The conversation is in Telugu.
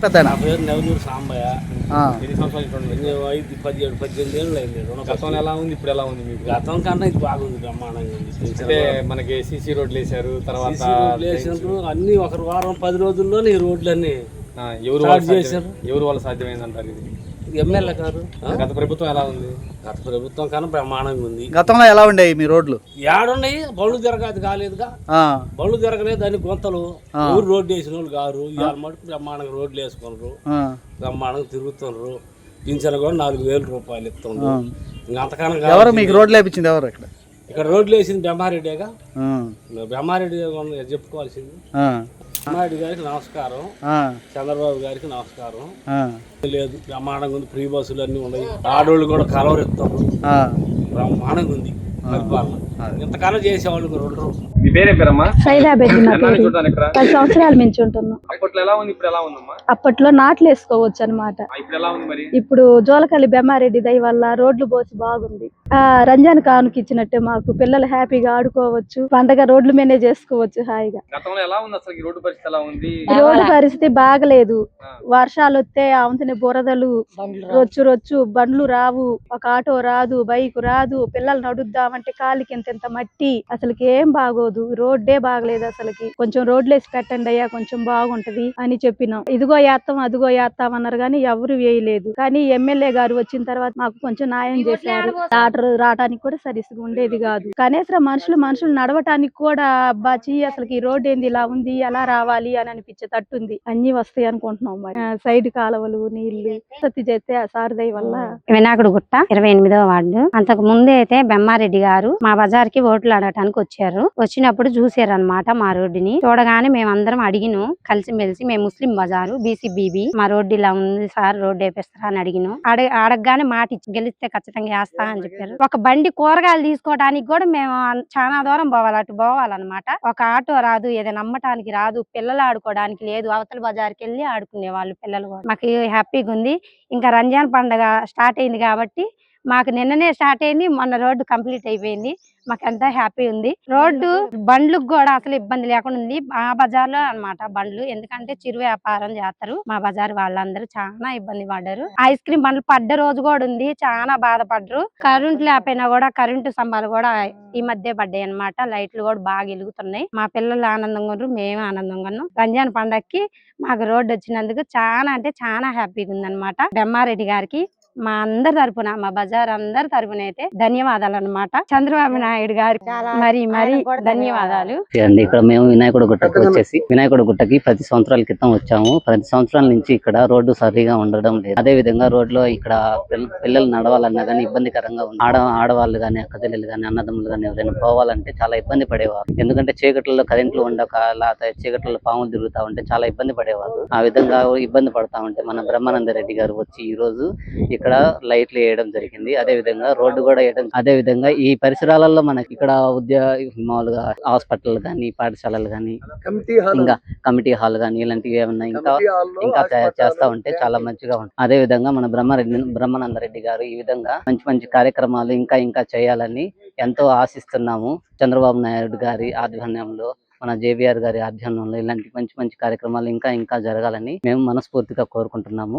పెద్దనా? నా పేరు నెవలూరు సాంబయ్య. ఎన్ని సంవత్సరాలు 17, 18 ఏళ్ళు అయింది. గతంలో ఎలా ఉంది, ఇప్పుడు ఎలా ఉంది మీకు? గతం కన్నా ఇది బాగుంది, బ్రహ్మాండంగా ఉంది. అంటే మనకి సీసీ రోడ్లు వేసారు, తర్వాత సీసీ రోడ్లు వేసినప్పుడు అన్ని ఒక వారం 10 రోజుల్లోనే ఈ రోడ్లన్నీ ఎవరు వాళ్ళు సాధ్యమైందంటారు ఇది? ఎమ్మెల్యే గారు. గత ప్రభుత్వం ఎలా ఉంది? గత ప్రభుత్వం కన్నా బ్రహ్మాండంగా ఉంది. గతంలో ఎలా ఉండేవి మీ రోడ్లు? ఏడున్నాయి, బళ్ళు తిరగదు కాలేదుగా. బళ్ళు తిరగలేదు, దాన్ని గుంతలు. ఊరు రోడ్డు వేసిన వాళ్ళు గారు ఇవాళ మటుకు బ్రహ్మాండంగా రోడ్లు వేసుకున్నారు, బ్రహ్మాండంగా తిరుగుతున్నారు. పింఛన్ కూడా 4,000 రూపాయలు ఇస్తున్నారు. ఇంకా అంతకన్నా ఎవరు మీకు రోడ్లు వేయించింది? ఎవరు ఇక్కడ రోడ్లు వేసింది? బ్రహ్మారెడ్డిగా. బ్రహ్మారెడ్డి చెప్పుకోవాల్సింది. బ్రహ్మారెడ్డి గారికి నమస్కారం, చంద్రబాబు గారికి నమస్కారం. లేదు, బ్రహ్మాండంగా ఉంది. ఫ్రీ బస్సులు అన్ని ఉన్నాయి. ఆడోళ్ళు కూడా కలవరు ఇస్తారు. బ్రహ్మాండంగా ఉంది పరిపాలన. ఇంతకాలం చేసేవాళ్ళు 2 రోజులు. మీ పేరే పేరమ్మా? సైదాబెట్టి. 10 సంవత్సరాల నుంచి ఉంటున్నాం. అప్పట్లో ఎలా ఉంది, ఇప్పుడు ఎలా ఉందమ్మా? అప్పట్లో నాట్లు వేసుకోవచ్చు అనమాట. ఇప్పుడు ఎలా ఉంది మరి? ఇప్పుడు జోలకల్లి బెమ్మారెడ్డి దయ వల్ల రోడ్లు పోసి బాగుంది. రంజాన్ కానుక ఇచ్చినట్టే మాకు పిల్లలు హ్యాపీగా ఆడుకోవచ్చు, పండగ రోడ్లు మేనే చేసుకోవచ్చు హాయిగా. గతంలో ఎలా ఉంది అసలు? రోడ్డు పరిస్థితి ఎలా ఉంది? రోడ్డు పరిస్థితి బాగలేదు. వర్షాలు వస్తే ఆమెతోనే బురదలు, రొచ్చు బండ్లు రావు, ఒక ఆటో రాదు, బైక్ రాదు. పిల్లలు నడుద్దామంటే కాలికి ఇంత మట్టి, అసలుకి ఏం బాగోదు. రోడ్డే బాగలేదు అసలుకి. కొంచెం రోడ్లు వేసి పెట్టండి అయ్యా, కొంచెం బాగుంటది అని చెప్పినాం. ఇదిగో వేస్తాం అదిగో వేస్తాం అన్నారు కానీ ఎవరు వేయలేదు. కానీ ఎమ్మెల్యే గారు వచ్చిన తర్వాత మాకు కొంచెం న్యాయం చేశారు. రావడానికి కూడా సరిగ్గా ఉండేది కాదు. కనీసం మనుషులు నడవటానికి కూడా అబ్బాచి అసలు ఈ రోడ్డు ఏంది ఇలా ఉంది, ఎలా రావాలి అని అనిపించే తట్టుంది. అన్ని వస్తాయి అనుకుంటున్నాం. మరి సైడ్ కాలువలు, నీళ్లు సత్తి చేస్తే ఆ సారదయ్య వల్ల. వినాయకుడు గుట్ట 28వ వార్డు. అంతకు ముందే అయితే బెమ్మారెడ్డి గారు మా బజార్ కి ఓట్లు ఆడటానికి వచ్చారు. వచ్చినప్పుడు చూసారు అనమాట మా రోడ్డుని. చూడగానే మేమందరం అడిగిను, కలిసిమెలిసి మేము ముస్లిం బజారు BCBB, మా రోడ్డు ఇలా ఉంది సార్, రోడ్డు వేపిస్తారా అని అడిగిను. అడగగానే మాట ఇచ్చి గెలిస్తే ఖచ్చితంగా వేస్తా అని చెప్పారు. ఒక బండి కూరగాయలు తీసుకోవడానికి కూడా మేము చాలా దూరం పోవాలి, అటు పోవాలన్నమాట. ఒక ఆటో రాదు, ఏదైనా నమ్మటానికి రాదు, పిల్లలు ఆడుకోవడానికి లేదు. అవతల బజార్కి వెళ్ళి ఆడుకునే వాళ్ళు పిల్లలు కూడా. మాకు హ్యాపీగా ఉంది. ఇంకా రంజాన్ పండుగ స్టార్ట్ అయింది కాబట్టి మాకు నిన్ననే స్టార్ట్ అయింది, మొన్న రోడ్డు కంప్లీట్ అయిపోయింది. మాకు ఎంతో హ్యాపీ ఉంది. రోడ్డు బండ్లకు కూడా అసలు ఇబ్బంది లేకుండా ఉంది. మా బజార్ లో అనమాట బండ్లు, ఎందుకంటే చిరు వ్యాపారం చేస్తారు. మా బజార్ వాళ్ళందరూ చాలా ఇబ్బంది పడ్డారు. ఐస్ క్రీమ్ బండ్లు పడ్డ రోజు కూడా ఉంది, చాలా బాధపడ్డారు. కరెంట్ లేకపోయినా కూడా కరెంటు స్తంభాలు కూడా ఈ మధ్య పడ్డాయి అనమాట. లైట్లు కూడా బాగా వెలుగుతున్నాయి. మా పిల్లలు ఆనందంగా ఉన్నారు, మేము ఆనందంగా ఉన్నాం. రంజాన్ పండగకి మాకు రోడ్డు వచ్చినందుకు చాలా అంటే చాలా హ్యాపీగా ఉంది అనమాట. బెమ్మారెడ్డి గారికి మా అందరి తరపున, మా బజార్ అందరి తరపున అయితే ధన్యవాదాలు అనమాట. చంద్రబాబు నాయుడు గారికి మరి ధన్యవాదాలు. ఇక్కడ మేము వినాయకుడు గుట్టకి వచ్చేసి, వినాయకుడు గుట్టకి 10 సంవత్సరాల క్రితం వచ్చాము. 10 సంవత్సరాల నుంచి ఇక్కడ రోడ్డు సరిగా ఉండడం లేదు. అదే విధంగా రోడ్లో ఇక్కడ పిల్లలు నడవాలన్నా గానీ ఇబ్బందికరంగా ఉంది. ఆడవాళ్ళు గానీ, అక్కచెల్లెలు గానీ, అన్నదమ్ములు గానీ ఎవరైనా పోవాలంటే చాలా ఇబ్బంది పడేవారు. ఎందుకంటే చీకట్లలో కరెంట్లు ఉండక, లేకపోతే చీకట్లలో పాములు తిరుగుతా ఉంటే చాలా ఇబ్బంది పడేవారు. ఆ విధంగా ఇబ్బంది పడతా ఉంటే మన బ్రహ్మానంద రెడ్డి గారు వచ్చి ఈ రోజు ఇక్కడ లైట్లు వేయడం జరిగింది. అదే విధంగా రోడ్డు కూడా వేయడం. అదే విధంగా ఈ పరిసరాలలో మనకి ఇక్కడ మామూలుగా హాస్పిటల్ గానీ, పాఠశాలలు గానీ, ఇంకా కమిటీ హాల్ గానీ ఇలాంటివి ఏమన్నా ఇంకా చేస్తా ఉంటే చాలా మంచిగా ఉంటుంది. అదే విధంగా మన బ్రహ్మానంద రెడ్డి గారు ఈ విధంగా మంచి కార్యక్రమాలు ఇంకా చేయాలని ఎంతో ఆశిస్తున్నాము. చంద్రబాబు నాయుడు గారి ఆధ్వర్యంలో, మన JVR గారి ఆధ్వర్యంలో ఇలాంటి మంచి కార్యక్రమాలు ఇంకా జరగాలని మేము మనస్ఫూర్తిగా కోరుకుంటున్నాము.